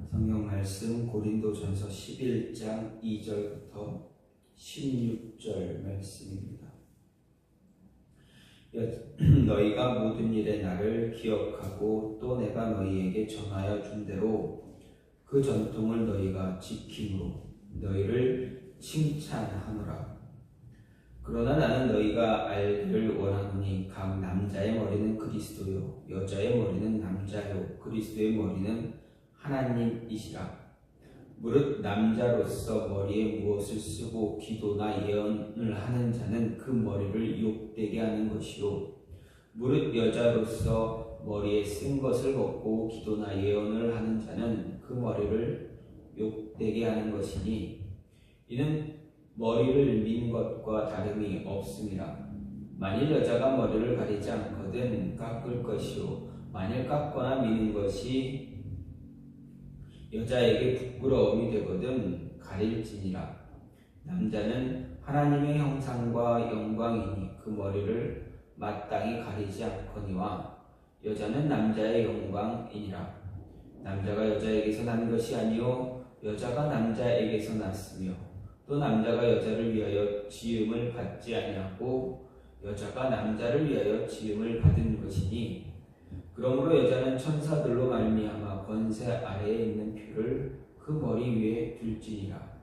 성경 말씀 고린도전서 11장 2절부터 16절 말씀입니다. 너희가 모든 일에 나를 기억하고 또 내가 너희에게 전하여 준 대로 그 전통을 너희가 지킴으로 너희를 칭찬하노라. 그러나 나는 너희가 알기를 원하노니 각 남자의 머리는 그리스도요 여자의 머리는 남자요 그리스도의 머리는 하나님이시라. 무릇 남자로서 머리에 무엇을 쓰고 기도나 예언을 하는 자는 그 머리를 욕되게 하는 것이요 무릇 여자로서 머리에 쓴 것을 벗고 기도나 예언을 하는 자는 그 머리를 욕되게 하는 것이니 이는 머리를 민 것과 다름이 없음이라. 만일 여자가 머리를 가리지 않거든 깎을 것이요 만일 깎거나 미는 것이 여자에게 부끄러움이 되거든 가릴지니라. 남자는 하나님의 형상과 영광이니 그 머리를 마땅히 가리지 않거니와 여자는 남자의 영광이니라. 남자가 여자에게서 난 것이 아니요 여자가 남자에게서 났으며 또 남자가 여자를 위하여 지음을 받지 아니하고 여자가 남자를 위하여 지음을 받은 것이니 그러므로 여자는 천사들로 말미암아 권세 아래에 있는 표를 그 머리 위에 둘지니라.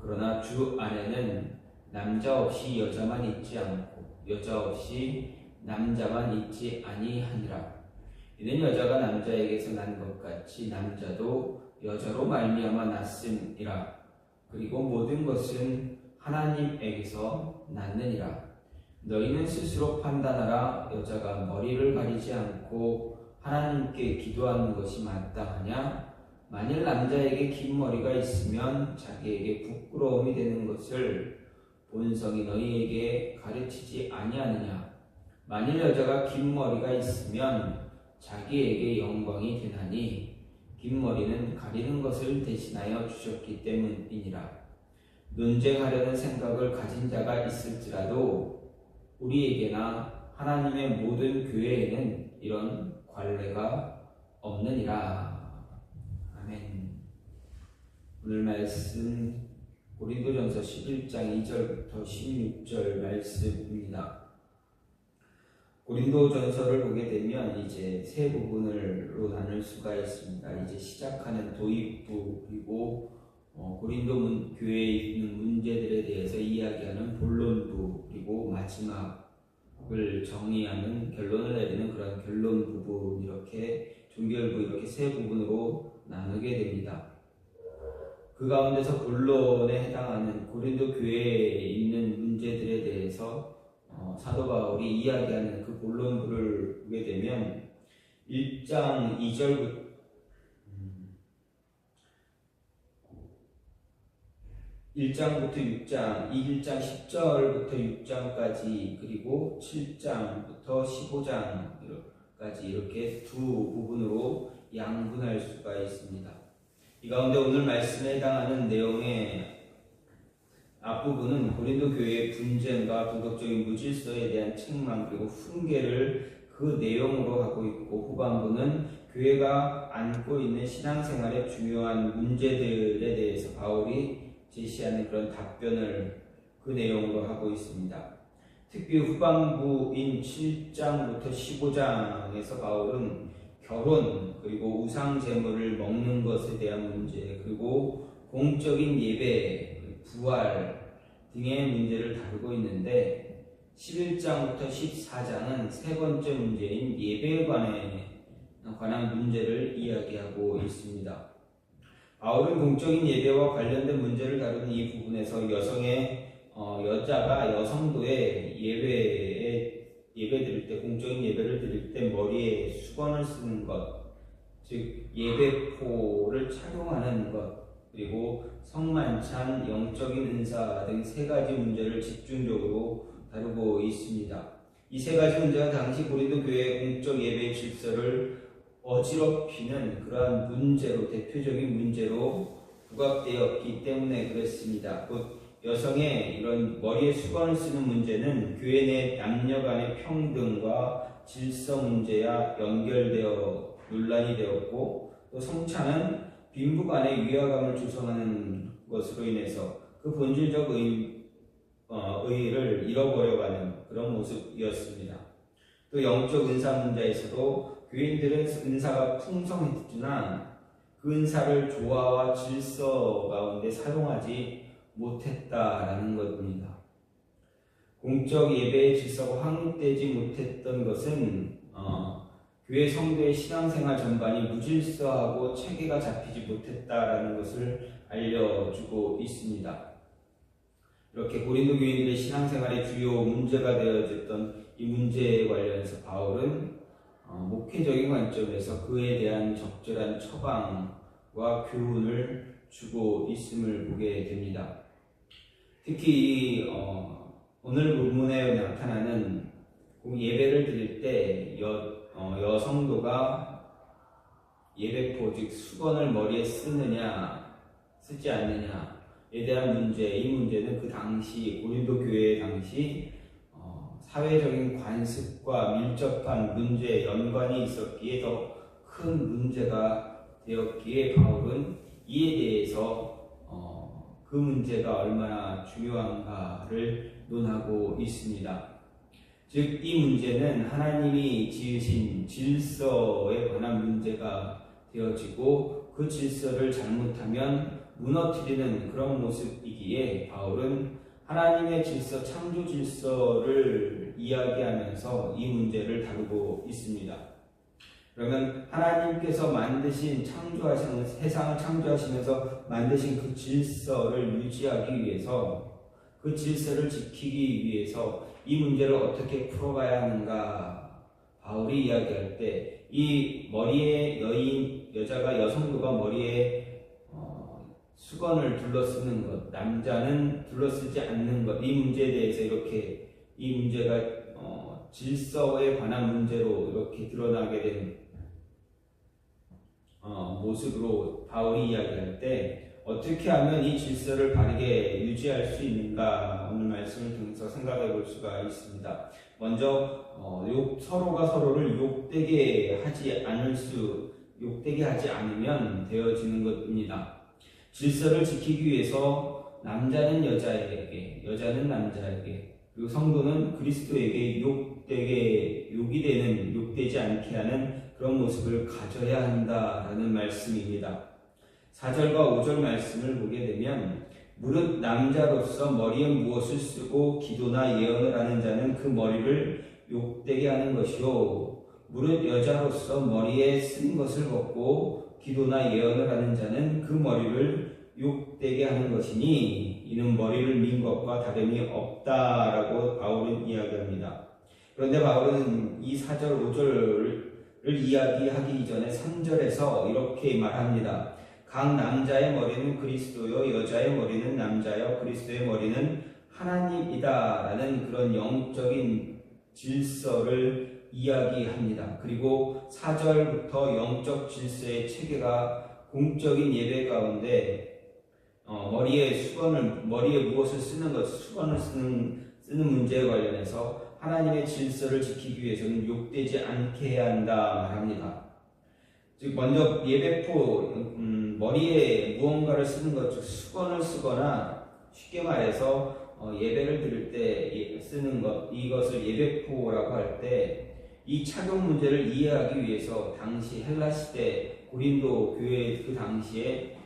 그러나 주 안에는 남자 없이 여자만 있지 않고 여자 없이 남자만 있지 아니하니라. 이는 여자가 남자에게서 난 것 같이 남자도 여자로 말미암아 났음이라. 그리고 모든 것은 하나님에게서 났느니라. 너희는 스스로 판단하라. 여자가 머리를 가리지 않고 하나님께 기도하는 것이 마땅하냐? 만일 남자에게 긴 머리가 있으면 자기에게 부끄러움이 되는 것을 본성이 너희에게 가르치지 아니하느냐? 만일 여자가 긴 머리가 있으면 자기에게 영광이 되나니 긴 머리는 가리는 것을 대신하여 주셨기 때문이니라. 논쟁하려는 생각을 가진 자가 있을지라도 우리에게나 하나님의 모든 교회에는 이런 관례가 없느니라. 아멘. 오늘 말씀 고린도전서 11장 2절부터 16절 말씀입니다. 고린도전서를 보게 되면 이제 세 부분으로 나눌 수가 있습니다. 이제 시작하는 도입부, 그리고 고린도 교회에 있는 문제들에 대해서 이야기하는 본론부, 그리고 마지막을 정의하는 결론을 내리는 그런 결론 부분, 이렇게 종결부, 이렇게 세 부분으로 나누게 됩니다. 그 가운데서 본론에 해당하는 고린도 교회에 있는 문제들에 대해서 사도 바울이 이야기하는 그 본론부를 보게 되면 1장 2절부터 1장부터 6장, 1장 10절부터 6장까지, 그리고 7장부터 15장까지 이렇게 두 부분으로 양분할 수가 있습니다. 이 가운데 오늘 말씀에 해당하는 내용의 앞부분은 고린도 교회의 분쟁과 도덕적인 무질서에 대한 책망, 그리고 훈계를 그 내용으로 하고 있고, 후반부는 교회가 안고 있는 신앙생활의 중요한 문제들에 대해서 바울이 제시하는 그런 답변을 그 내용으로 하고 있습니다. 특히 후반부인 7장부터 15장에서 바울은 결혼, 그리고 우상 제물을 먹는 것에 대한 문제, 그리고 공적인 예배, 부활 등의 문제를 다루고 있는데 11장부터 14장은 세 번째 문제인 예배에 관한 문제를 이야기하고 있습니다. 바울은 공적인 예배와 관련된 문제를 다루는 이 부분에서 여자가 여성도의 예배 드릴 때, 공적인 예배를 드릴 때 머리에 수건을 쓰는 것, 즉 예배포를 착용하는 것, 그리고 성만찬, 영적인 은사 등 세 가지 문제를 집중적으로 다루고 있습니다. 이 세 가지 문제가 당시 고린도 교회의 공적 예배의 질서를 어지럽히는 그러한 문제로, 대표적인 문제로 부각되었기 때문에 그렇습니다. 곧 여성의 이런 머리에 수건을 쓰는 문제는 교회 내 남녀 간의 평등과 질서 문제와 연결되어 논란이 되었고, 또 성찬은 빈부간의 위화감을 조성하는 것으로 인해서 그 본질적 의의를 잃어버려가는 그런 모습이었습니다. 또 영적 은사 문제에서도 교인들은 은사가 풍성했지만 그 은사를 조화와 질서 가운데 사용하지 못했다라는 것입니다. 공적 예배의 질서가 확립되지 못했던 것은 교회 성도의 신앙생활 전반이 무질서하고 체계가 잡히지 못했다라는 것을 알려주고 있습니다. 이렇게 고린도 교인들의 신앙생활의 주요 문제가 되어졌던 이 문제에 관련해서 바울은 목회적인 관점에서 그에 대한 적절한 처방과 교훈을 주고 있음을 보게 됩니다. 특히 오늘 본문에 나타나는 예배를 드릴 때 여성도가 예배포 즉 수건을 머리에 쓰느냐 쓰지 않느냐에 대한 문제, 이 문제는 그 당시 고린도 교회 당시 사회적인 관습과 밀접한 문제에 연관이 있었기에 더 큰 문제가 되었기에 바울은 이에 대해서 그 문제가 얼마나 중요한가를 논하고 있습니다. 즉, 이 문제는 하나님이 지으신 질서에 관한 문제가 되어지고 그 질서를 잘못하면 무너뜨리는 그런 모습이기에 바울은 하나님의 질서, 창조 질서를 이야기하면서 이 문제를 다루고 있습니다. 그러면 하나님께서 만드신 세상을 창조하시면서 만드신 그 질서를 유지하기 위해서 그 질서를 지키기 위해서 이 문제를 어떻게 풀어가야 하는가 바울이 이야기할 때 이 머리에 여자가 여성도가 머리에 수건을 둘러쓰는 것, 남자는 둘러쓰지 않는 것, 이 문제에 대해서 이렇게 이 문제가 질서에 관한 문제로 이렇게 드러나게 된 모습으로 바울이 이야기할 때 어떻게 하면 이 질서를 바르게 유지할 수 있는가 오늘 말씀을 통해서 생각해 볼 수가 있습니다. 먼저 서로가 서로를 욕되게 하지 않으면 되어지는 것입니다. 질서를 지키기 위해서 남자는 여자에게, 여자는 남자에게, 그리고 성도는 그리스도에게 욕되지 않게 하는 그런 모습을 가져야 한다라는 말씀입니다. 4절과 5절 말씀을 보게 되면 무릇 남자로서 머리에 무엇을 쓰고 기도나 예언을 하는 자는 그 머리를 욕되게 하는 것이요 무릇 여자로서 머리에 쓴 것을 벗고 기도나 예언을 하는 자는 그 머리를 욕되게 하는 것이니 이는 머리를 민 것과 다름이 없다라고 바울은 이야기합니다. 그런데 바울은 이 4절 5절을 이야기하기 전에 3절에서 이렇게 말합니다. 각 남자의 머리는 그리스도요 여자의 머리는 남자요 그리스도의 머리는 하나님이다 라는 그런 영적인 질서를 이야기합니다. 그리고 4절부터 영적 질서의 체계가 공적인 예배 가운데 머리에 무엇을 쓰는 것, 수건을 쓰는 문제에 관련해서 하나님의 질서를 지키기 위해서는 욕되지 않게 해야 한다 말합니다. 즉 먼저 예배포 머리에 무언가를 쓰는 것, 즉 수건을 쓰거나 쉽게 말해서 예배를 드릴 때 쓰는 것, 이것을 예배포라고 할 때 이 착용 문제를 이해하기 위해서 당시 헬라 시대 고린도 교회 그 당시에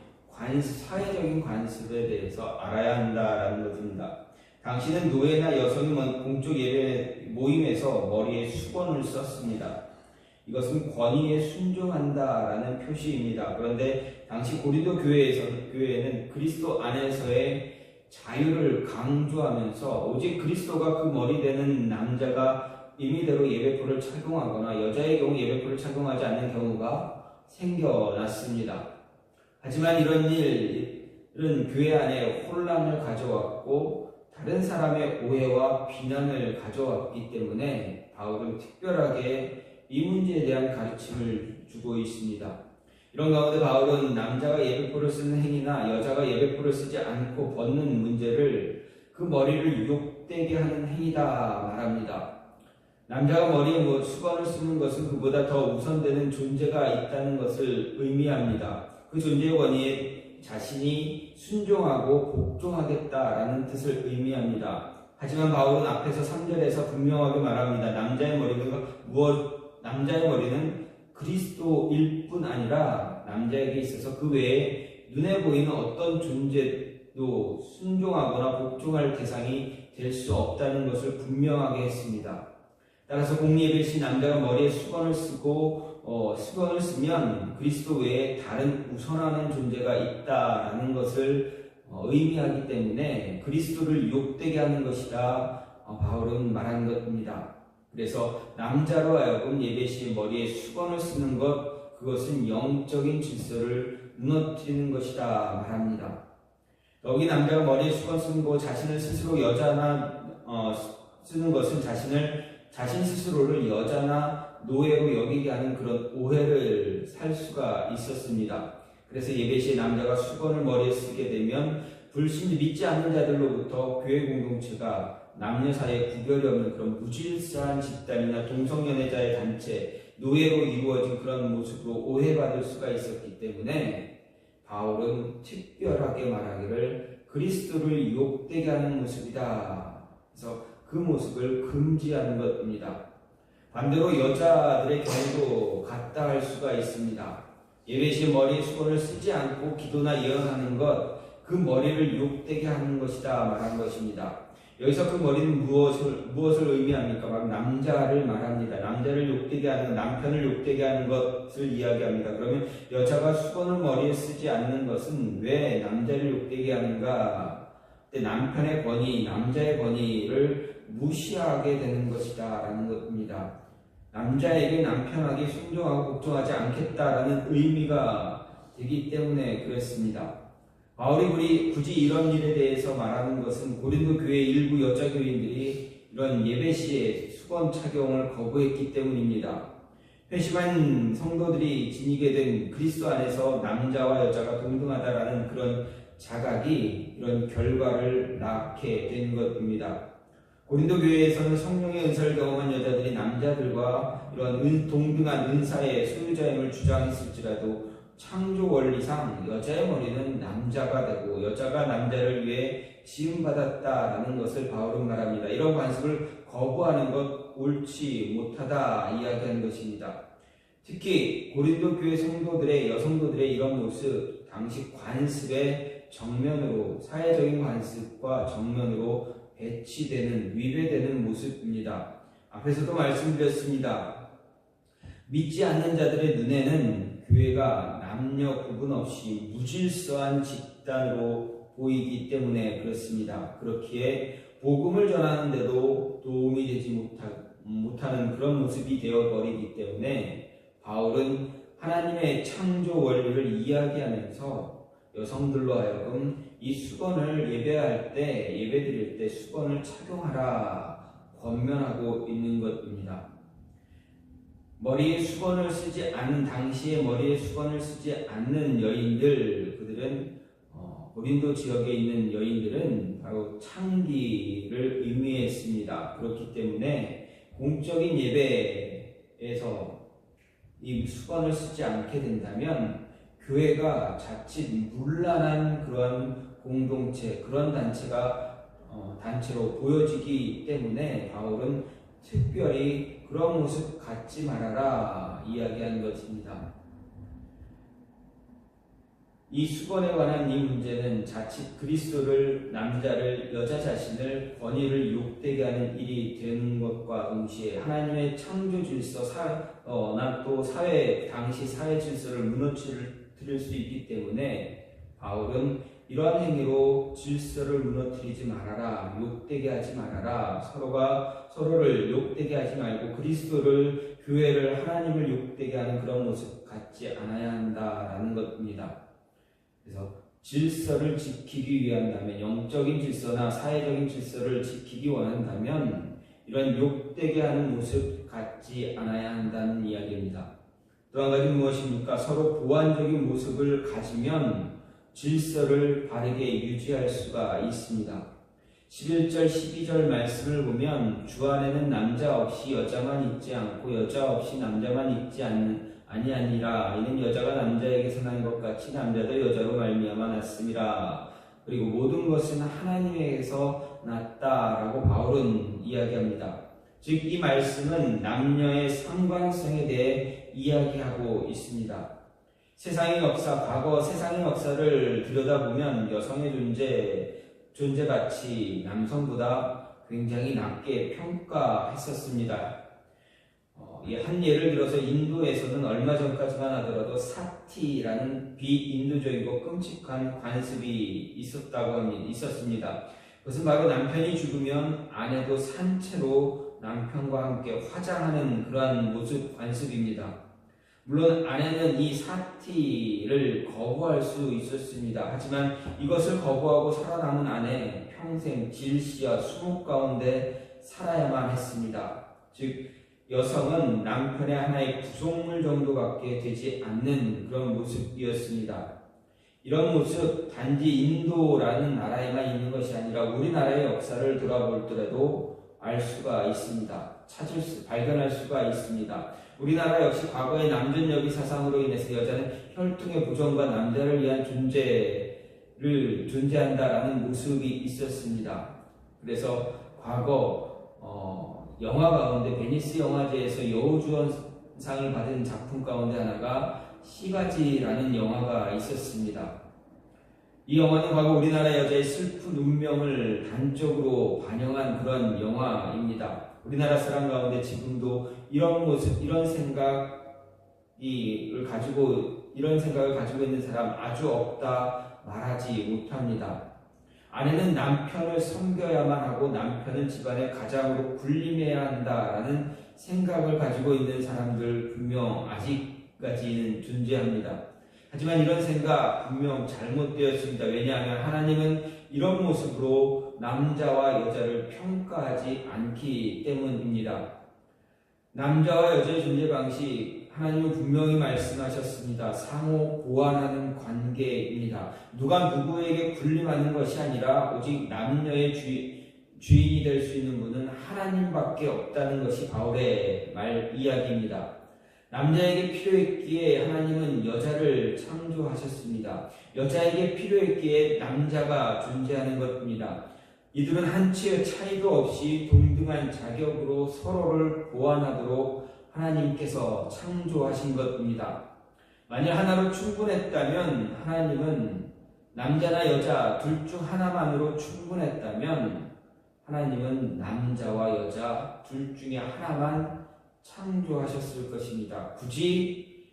사회적인 관습에 대해서 알아야 한다라는 것입니다. 당시는 노예나 여성이 공적 예배 모임에서 머리에 수건을 썼습니다. 이것은 권위에 순종한다라는 표시입니다. 그런데 당시 고린도 교회는 그리스도 안에서의 자유를 강조하면서 오직 그리스도가 그 머리 되는 남자가 임의대로 예배포를 착용하거나 여자의 경우 예배포를 착용하지 않는 경우가 생겨났습니다. 하지만 이런 일은 교회 안에 혼란을 가져왔고 다른 사람의 오해와 비난을 가져왔기 때문에 바울은 특별하게 이 문제에 대한 가르침을 주고 있습니다. 이런 가운데 바울은 남자가 예배포를 쓰는 행위나 여자가 예배포를 쓰지 않고 벗는 문제를 그 머리를 욕되게 하는 행위다 말합니다. 남자가 머리에 수건을 쓰는 것은 그보다 더 우선되는 존재가 있다는 것을 의미합니다. 그 존재의 권위에 자신이 순종하고 복종하겠다라는 뜻을 의미합니다. 하지만 바울은 앞에서 3절에서 분명하게 말합니다. 남자의 머리는 그리스도일 뿐 아니라 남자에게 있어서 그 외에 눈에 보이는 어떤 존재도 순종하거나 복종할 대상이 될 수 없다는 것을 분명하게 했습니다. 따라서 공예배신 남자가 머리에 수건을 쓰면 그리스도 외에 다른 우선하는 존재가 있다라는 것을 의미하기 때문에 그리스도를 욕되게 하는 것이다 바울은 말한 것입니다. 그래서 남자로 하여금 예배시의 머리에 수건을 쓰는 그것은 영적인 질서를 무너뜨리는 것이다 말합니다. 여기 남자가 머리에 수건 쓰는 것, 자신을 스스로 여자나 쓰는 것은 자신 스스로를 여자나 노예로 여기게 하는 그런 오해를 살 수가 있었습니다. 그래서 예배시에 남자가 수건을 머리에 쓰게 되면 불신 믿지 않는 자들로부터 교회 공동체가 남녀 사이에 구별이 없는 그런 무질서한 집단이나 동성연애자의 단체, 노예로 이루어진 그런 모습으로 오해받을 수가 있었기 때문에 바울은 특별하게 말하기를 그리스도를 욕되게 하는 모습이다. 그래서 그 모습을 금지하는 것입니다. 반대로 여자들의 경우도 같다 할 수가 있습니다. 예배시에 머리에 수건을 쓰지 않고 기도나 예언하는 것, 그 머리를 욕되게 하는 것이다 말한 것입니다. 여기서 그 머리는 무엇을 의미합니까? 바로 남자를 말합니다. 남자를 욕되게 하는, 남편을 욕되게 하는 것을 이야기합니다. 그러면 여자가 수건을 머리에 쓰지 않는 것은 왜 남자를 욕되게 하는가? 남편의 권위, 남자의 권위를 무시하게 되는 것이다 라는 것입니다. 남자에게 남편에게 순종하고 복종하지 않겠다라는 의미가 되기 때문에 그렇습니다. 바울이 굳이 이런 일에 대해서 말하는 것은 고린도 교회 일부 여자 교인들이 이런 예배시에 수건 착용을 거부했기 때문입니다. 회심한 성도들이 지니게 된 그리스도 안에서 남자와 여자가 동등하다라는 그런 자각이 이런 결과를 낳게 된 것입니다. 고린도 교회에서는 성령의 은사를 경험한 여자들이 남자들과 이런 동등한 은사의 소유자임을 주장했을지라도 창조 원리상 여자의 머리는 남자가 되고 여자가 남자를 위해 지음받았다라는 것을 바울은 말합니다. 이런 관습을 거부하는 것 옳지 못하다 이야기하는 것입니다. 특히 고린도 교회 여성도들의 이런 모습, 당시 관습의 정면으로, 사회적인 관습과 정면으로 위배되는 모습입니다. 앞에서도 말씀드렸습니다. 믿지 않는 자들의 눈에는 교회가 남녀 구분 없이 무질서한 집단으로 보이기 때문에 그렇습니다. 그렇기에 복음을 전하는데도 도움이 되지 못하는 그런 모습이 되어버리기 때문에 바울은 하나님의 창조 원리를 이야기하면서 여성들로 하여금 이 수건을 예배드릴 때 수건을 착용하라 권면하고 있는 것입니다. 당시에 머리에 수건을 쓰지 않는 여인들, 그들은 고린도 지역에 있는 여인들은 바로 창기를 의미했습니다. 그렇기 때문에 공적인 예배에서 이 수건을 쓰지 않게 된다면 교회가 자칫 문란한 그런 공동체, 그런 단체로 보여지기 때문에 바울은 특별히 그런 모습 갖지 말아라 이야기한 것입니다. 이 수건에 관한 이 문제는 자칫 그리스도를, 남자를, 여자 자신을, 권위를 욕되게 하는 일이 되는 것과 동시에 하나님의 창조 질서, 또 당시 사회 질서를 무너뜨릴 수 있기 때문에 바울은 이러한 행위로 질서를 무너뜨리지 말아라, 욕되게 하지 말아라, 서로를 욕되게 하지 말고 그리스도를, 교회를, 하나님을 욕되게 하는 그런 모습 갖지 않아야 한다라는 것입니다. 그래서 질서를 지키기 위한다면, 영적인 질서나 사회적인 질서를 지키기 원한다면 이런 욕되게 하는 모습 갖지 않아야 한다는 이야기입니다. 또 한 가지 무엇입니까? 서로 보완적인 모습을 가지면 질서를 바르게 유지할 수가 있습니다. 11절, 12절 말씀을 보면 주 안에는 남자 없이 여자만 있지 않고 여자 없이 남자만 있지 아니하니라. 이는 여자가 남자에게서 난 것 같이 남자도 여자로 말미암아 났음이라. 그리고 모든 것은 하나님에게서 났다라고 바울은 이야기합니다. 즉 이 말씀은 남녀의 상관성에 대해 이야기하고 있습니다. 세상의 역사, 과거 세상의 역사를 들여다보면 여성의 존재가치 남성보다 굉장히 낮게 평가했었습니다. 한 예를 들어서 인도에서는 얼마 전까지만 하더라도 사티라는 비인도적이고 끔찍한 관습이 있었습니다. 그것은 바로 남편이 죽으면 아내도 산채로 남편과 함께 화장하는 그러한 모습 관습입니다. 물론 아내는 이 사티를 거부할 수 있었습니다. 하지만 이것을 거부하고 살아남은 아내 평생 질시와 수목 가운데 살아야만 했습니다. 즉 여성은 남편의 하나의 구속물 정도밖에 되지 않는 그런 모습이었습니다. 이런 모습 단지 인도라는 나라에만 있는 것이 아니라 우리나라의 역사를 돌아볼 때라도 알 수가 있습니다. 발견할 수가 있습니다. 우리나라 역시 과거의 남존여비 사상으로 인해서 여자는 혈통의 보존과 남자를 위한 존재한다라는 모습이 있었습니다. 그래서 과거 영화 가운데 베니스 영화제에서 여우주연상을 받은 작품 가운데 하나가 시가지라는 영화가 있었습니다. 이 영화는 과거 우리나라 여자의 슬픈 운명을 단적으로 반영한 그런 영화입니다. 우리나라 사람 가운데 지금도 이런 모습, 이런 생각을 가지고 있는 사람 아주 없다 말하지 못합니다. 아내는 남편을 섬겨야만 하고 남편은 집안의 가장으로 군림해야 한다라는 생각을 가지고 있는 사람들 분명 아직까지는 존재합니다. 하지만 이런 생각 분명 잘못되었습니다. 왜냐하면 하나님은 이런 모습으로 남자와 여자를 평가하지 않기 때문입니다. 남자와 여자의 존재 방식 하나님은 분명히 말씀하셨습니다. 상호 보완하는 관계입니다. 누가 누구에게 군림하는 것이 아니라 오직 남녀의 주인이 될 수 있는 분은 하나님밖에 없다는 것이 바울의 이야기입니다. 남자에게 필요했기에 하나님은 여자를 창조하셨습니다. 여자에게 필요했기에 남자가 존재하는 것입니다. 이들은 한치의 차이도 없이 동등한 자격으로 서로를 보완하도록 하나님께서 창조하신 것입니다. 만일 하나로 충분했다면 하나님은 남자나 여자 둘 중 하나만으로 충분했다면 하나님은 남자와 여자 둘 중에 하나만 창조하셨을 것입니다. 굳이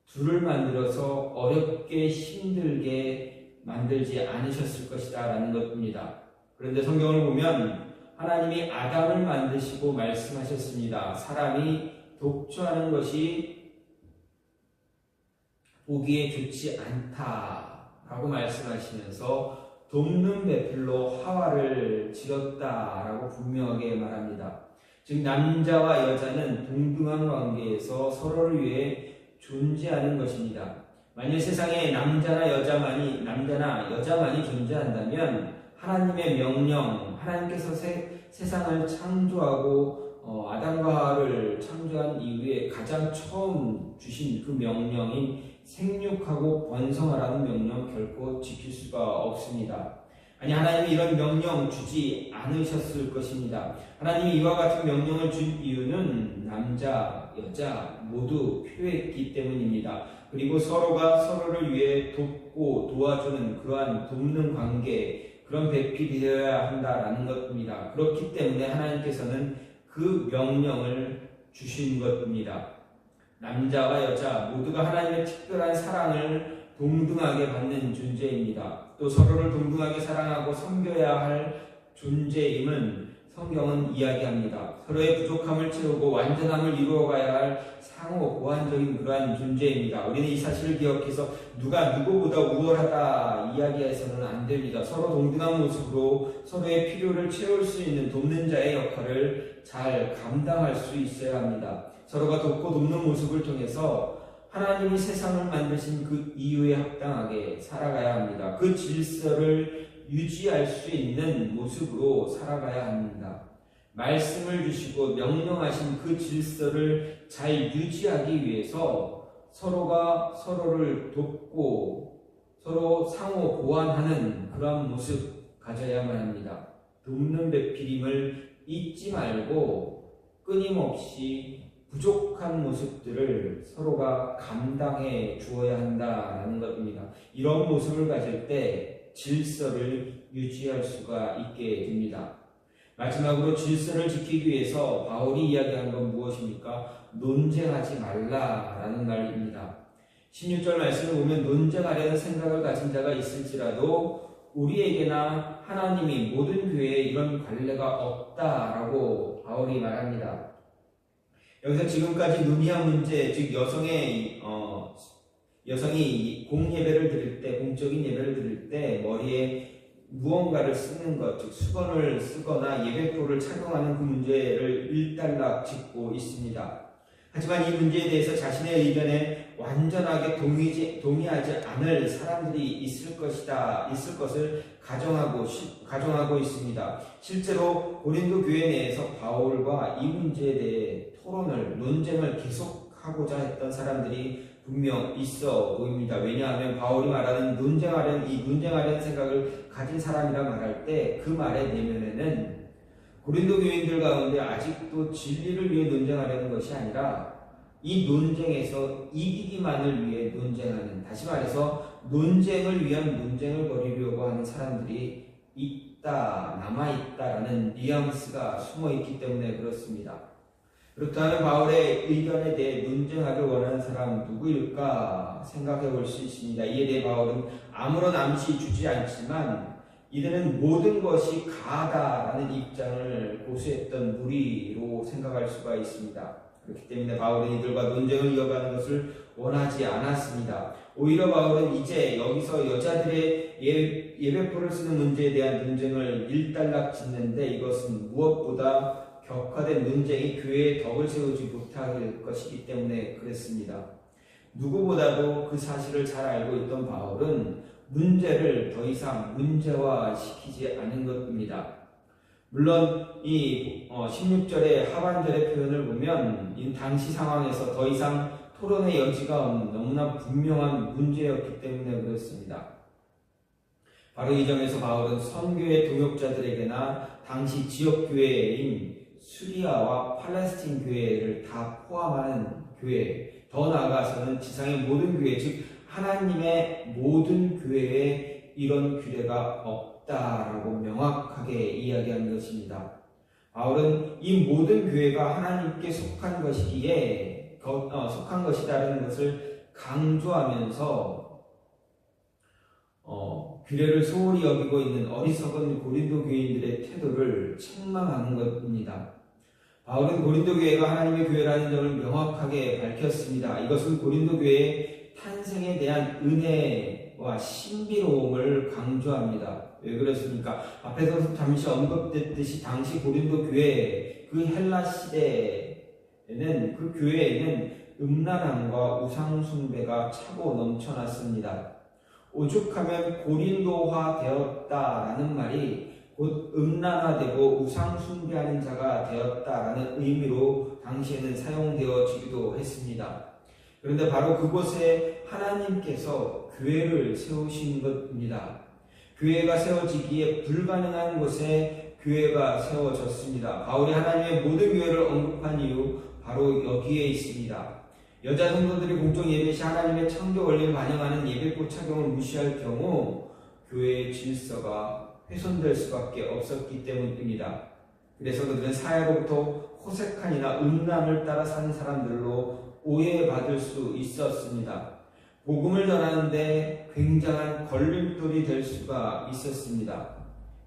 둘을 만들어서 어렵게 힘들게 만들지 않으셨을 것이다 라는 것입니다. 그런데 성경을 보면 하나님이 아담을 만드시고 말씀하셨습니다. 사람이 독초하는 것이 보기에 좋지 않다라고 말씀하시면서 돕는 배필로 하와를 지었다라고 분명하게 말합니다. 즉 남자와 여자는 동등한 관계에서 서로를 위해 존재하는 것입니다. 만일 세상에 남자나 여자만이 존재한다면 하나님의 명령, 하나님께서 세상을 창조하고 아담과 하와를 창조한 이후에 가장 처음 주신 그 명령인 생육하고 번성하라는 명령 결코 지킬 수가 없습니다. 아니 하나님이 이런 명령 주지 않으셨을 것입니다. 하나님이 이와 같은 명령을 준 이유는 남자, 여자 모두 필요했기 때문입니다. 그리고 서로가 서로를 위해 돕고 도와주는 그러한 돕는 관계, 그런 배필이 되어야 한다라는 것입니다. 그렇기 때문에 하나님께서는 그 명령을 주신 것입니다. 남자와 여자 모두가 하나님의 특별한 사랑을 동등하게 받는 존재입니다. 또 서로를 동등하게 사랑하고 섬겨야 할 존재임은 성경은 이야기합니다. 서로의 부족함을 채우고 완전함을 이루어가야 할 상호 보완적인 그러한 존재입니다. 우리는 이 사실을 기억해서 누가 누구보다 우월하다 이야기해서는 안 됩니다. 서로 동등한 모습으로 서로의 필요를 채울 수 있는 돕는 자의 역할을 잘 감당할 수 있어야 합니다. 서로가 돕고 돕는 모습을 통해서 하나님이 세상을 만드신 그 이유에 합당하게 살아가야 합니다. 그 질서를 유지할 수 있는 모습으로 살아가야 합니다. 말씀을 주시고 명령하신 그 질서를 잘 유지하기 위해서 서로가 서로를 돕고 서로 상호 보완하는 그런 모습 가져야만 합니다. 돕는 배필임을 잊지 말고 끊임없이 부족한 모습들을 서로가 감당해 주어야 한다는 것입니다. 이런 모습을 가질 때 질서를 유지할 수가 있게 됩니다. 마지막으로 질서를 지키기 위해서 바울이 이야기한 건 무엇입니까? 논쟁하지 말라라는 말입니다. 16절 말씀을 보면 논쟁하려는 생각을 가진 자가 있을지라도 우리에게나 하나님이 모든 교회에 이런 관례가 없다라고 바울이 말합니다. 여기서 지금까지 논의한 문제, 즉 여성이 공예배를 드릴 때, 공적인 예배를 드릴 때 머리에 무언가를 쓰는 것, 즉 수건을 쓰거나 예배포를 착용하는 그 문제를 일단락 짚고 있습니다. 하지만 이 문제에 대해서 자신의 의견에 완전하게 동의하지 않을 사람들이 있을 것을 가정하고 있습니다. 실제로 고린도 교회 내에서 바울과 이 문제에 대해 논쟁을 계속하고자 했던 사람들이 분명 있어 보입니다. 왜냐하면 바울이 말하는 논쟁하려는 생각을 가진 사람이라 말할 때 그 말의 내면에는 고린도 교인들 가운데 아직도 진리를 위해 논쟁하려는 것이 아니라 이 논쟁에서 이기기만을 위해 논쟁하는, 다시 말해서 논쟁을 위한 논쟁을 벌이려고 하는 사람들이 남아있다라는 뉘앙스가 숨어있기 때문에 그렇습니다. 그렇다면 바울의 의견에 대해 논쟁하길 원하는 사람 누구일까 생각해 볼 수 있습니다. 이에 대해 바울은 아무런 암시 주지 않지만 이들은 모든 것이 가하다라는 입장을 고수했던 무리로 생각할 수가 있습니다. 그렇기 때문에 바울은 이들과 논쟁을 이어가는 것을 원하지 않았습니다. 오히려 바울은 이제 여기서 여자들의 예배포를 쓰는 문제에 대한 논쟁을 일단락 짓는데 이것은 무엇보다 격화된 논쟁이 교회에 덕을 세우지 못할 것이기 때문에 그랬습니다. 누구보다도 그 사실을 잘 알고 있던 바울은 문제를 더 이상 문제화시키지 않은 것입니다. 물론 이 16절의 하반절의 표현을 보면 이 당시 상황에서 더 이상 토론의 여지가 없는 너무나 분명한 문제였기 때문에 그렇습니다. 바로 이 점에서 바울은 선교의 동역자들에게나 당시 지역교회인 수리아와 팔레스틴 교회를 다 포함하는 교회, 더 나아가서는 지상의 모든 교회, 즉 하나님의 모든 교회에 이런 규례가 없다라고 명확하게 이야기한 것입니다. 바울은 이 모든 교회가 하나님께 속한 것이다라는 것을 강조하면서 규례를 소홀히 여기고 있는 어리석은 고린도 교인들의 태도를 책망하는 것입니다. 바울은 고린도 교회가 하나님의 교회라는 점을 명확하게 밝혔습니다. 이것은 고린도 교회의 탄생에 대한 은혜와 신비로움을 강조합니다. 왜 그렇습니까? 앞에서 잠시 언급됐듯이 당시 고린도 교회, 그 헬라 시대에는 그 교회에는 음란함과 우상숭배가 차고 넘쳐났습니다. 오죽하면 고린도화 되었다라는 말이 곧 음란화되고 우상숭배하는 자가 되었다라는 의미로 당시에는 사용되어지기도 했습니다. 그런데 바로 그곳에 하나님께서 교회를 세우신 것입니다. 교회가 세워지기에 불가능한 곳에 교회가 세워졌습니다. 바울이 하나님의 모든 교회를 언급한 이유 바로 여기에 있습니다. 여자 성도들이 공적 예배 시 하나님의 창조 원리를 반영하는 예배포 착용을 무시할 경우 교회의 질서가 훼손될 수밖에 없었기 때문입니다. 그래서 그들은 사회로부터 호색한이나 음란을 따라 사는 사람들로 오해받을 수 있었습니다. 복음을 전하는데 굉장한 걸림돌이 될 수가 있었습니다.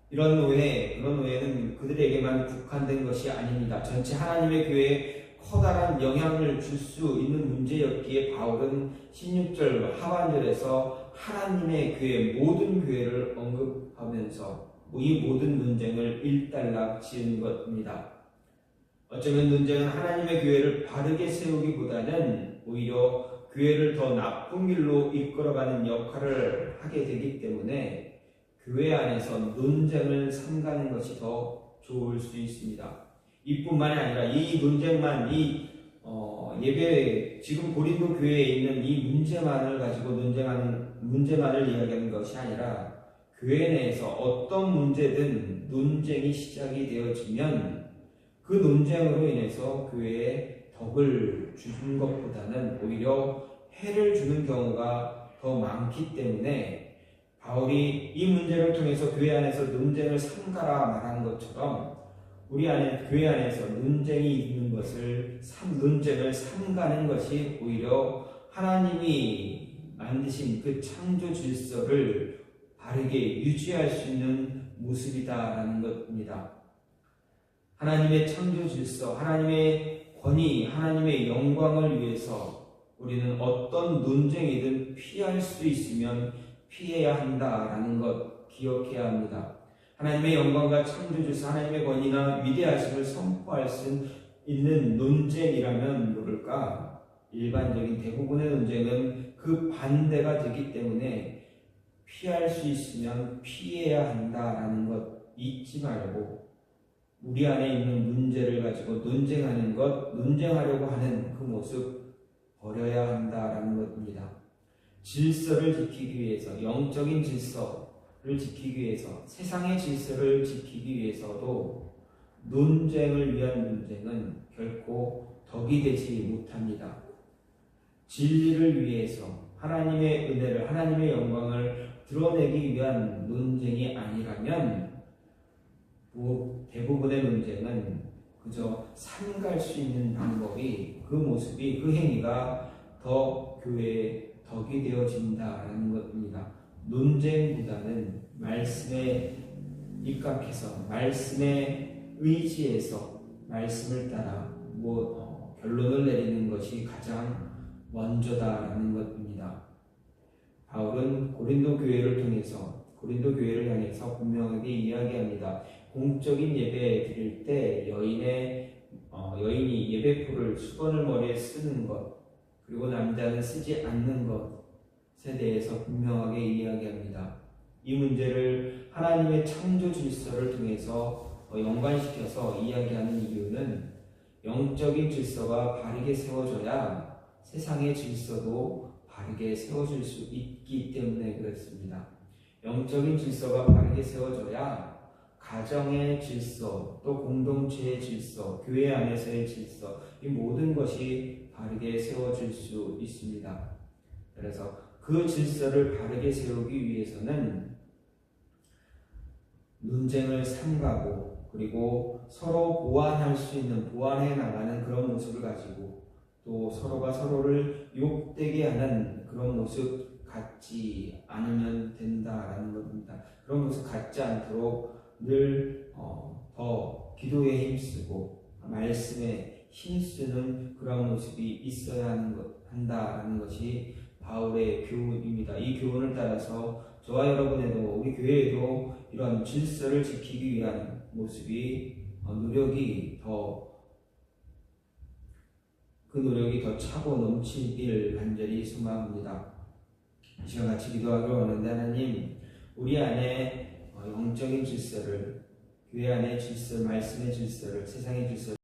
그런 오해는 그들에게만 국한된 것이 아닙니다. 전체 하나님의 교회에 커다란 영향을 줄 수 있는 문제였기에 바울은 16절 하반절에서 하나님의 교회, 모든 교회를 언급하면서 이 모든 논쟁을 일단락 지은 것입니다. 어쩌면 논쟁은 하나님의 교회를 바르게 세우기보다는 오히려 교회를 더 나쁜 길로 이끌어가는 역할을 하게 되기 때문에 교회 안에서 논쟁을 삼가는 것이 더 좋을 수 있습니다. 이뿐만이 아니라 이 논쟁만 지금 고린도 교회에 있는 이 문제만을 가지고 문제만을 이야기하는 것이 아니라 교회 내에서 어떤 문제든 논쟁이 시작이 되어지면 그 논쟁으로 인해서 교회에 덕을 주는 것보다는 오히려 해를 주는 경우가 더 많기 때문에 바울이 이 문제를 통해서 교회 안에서 논쟁을 삼가라 말한 것처럼 우리 안에 교회 안에서 논쟁이 있는 것을 논쟁을 삼가는 것이 오히려 하나님이 만드신 그 창조 질서를 바르게 유지할 수 있는 모습이다라는 것입니다. 하나님의 창조 질서, 하나님의 권위, 하나님의 영광을 위해서 우리는 어떤 논쟁이든 피할 수 있으면 피해야 한다라는 것 기억해야 합니다. 하나님의 영광과 창조 질서, 하나님의 권위나 위대하심을 선포할 수 있는 논쟁이라면 모를까? 일반적인 대부분의 논쟁은 그 반대가 되기 때문에 피할 수 있으면 피해야 한다라는 것 잊지 말고 우리 안에 있는 문제를 가지고 논쟁하려고 하는 그 모습 버려야 한다라는 것입니다. 질서를 지키기 위해서, 영적인 질서를 지키기 위해서, 세상의 질서를 지키기 위해서도 논쟁을 위한 논쟁은 결코 덕이 되지 못합니다. 진리를 위해서 하나님의 은혜를, 하나님의 영광을 드러내기 위한 논쟁이 아니라면 대부분의 논쟁은 그저 삼갈 수 있는 방법이, 그 모습이, 그 행위가 더 교회에 덕이 되어진다라는 것입니다. 논쟁보다는 말씀에 입각해서, 말씀에 의지해서 말씀을 따라 결론을 내리는 것이 가장 먼저다라는 것입니다. 바울은 고린도 교회를 통해서, 고린도 교회를 향해서 분명하게 이야기합니다. 공적인 예배 드릴 때 여인이 예배포를 수건을 머리에 쓰는 것, 그리고 남자는 쓰지 않는 것에 대해서 분명하게 이야기합니다. 이 문제를 하나님의 창조 질서를 통해서 연관시켜서 이야기하는 이유는 영적인 질서가 바르게 세워져야 세상의 질서도 바르게 세워질 수 있기 때문에 그렇습니다. 영적인 질서가 바르게 세워져야 가정의 질서, 또 공동체의 질서, 교회 안에서의 질서, 이 모든 것이 바르게 세워질 수 있습니다. 그래서 그 질서를 바르게 세우기 위해서는 논쟁을 삼가고, 그리고 서로 보완할 수 있는, 보완해 나가는 그런 모습을 가지고, 또 서로가 서로를 욕되게 하는 그런 모습 갖지 않으면 된다라는 겁니다. 그런 모습 갖지 않도록 늘 더 기도에 힘쓰고 말씀에 힘쓰는 그런 모습이 있어야 한다라는 것이 바울의 교훈입니다. 이 교훈을 따라서 저와 여러분에도, 우리 교회에도 이런 질서를 지키기 위한 모습이 그 노력이 더 차고 넘치길 간절히 소망합니다. 이 시간 같이 기도하기로 하는데, 하나님, 우리 안에 영적인 질서를, 교회 안의 질서, 말씀의 질서를, 세상의 질서를